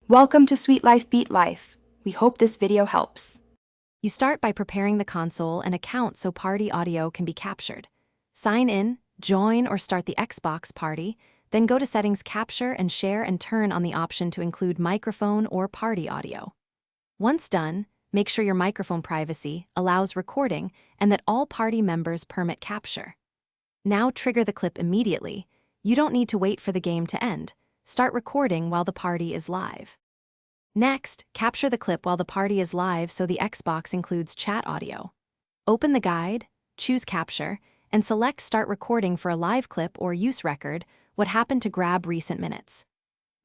Welcome to Sweet Life Beat Life. We hope this video helps. You start by preparing the console and account so party audio can be captured. Sign in, join or start the Xbox party, then go to Settings, Capture and Share and turn on the option to include microphone or party audio. Once done, make sure your microphone privacy allows recording and that all party members permit capture. Now trigger the clip immediately. You don't need to wait for the game to end. Start recording while the party is live. Next, capture the clip while the party is live so the Xbox includes chat audio. Open the guide, choose Capture, and select Start Recording for a live clip or use record what happened to grab recent minutes.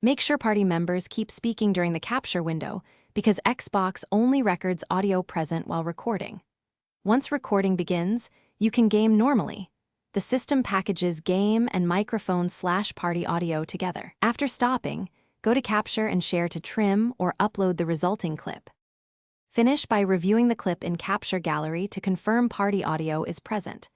Make sure party members keep speaking during the capture window because Xbox only records audio present while recording. Once recording begins, you can game normally. The system packages game and microphone/party audio together. After stopping, go to Capture and Share to trim or upload the resulting clip. Finish by reviewing the clip in Capture Gallery to confirm party audio is present.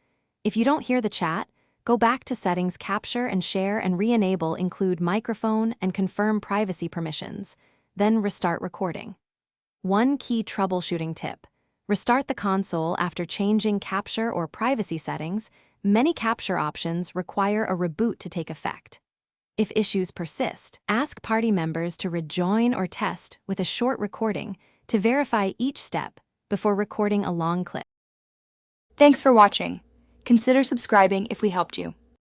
If you don't hear the chat, go back to Settings, Capture and Share and re-enable Include Microphone and confirm privacy permissions, then restart recording. One key troubleshooting tip: restart the console after changing capture or privacy settings. Many capture options require a reboot to take effect. If issues persist, ask party members to rejoin or test with a short recording to verify each step before recording a long clip. Thanks for watching. Consider subscribing if we helped you.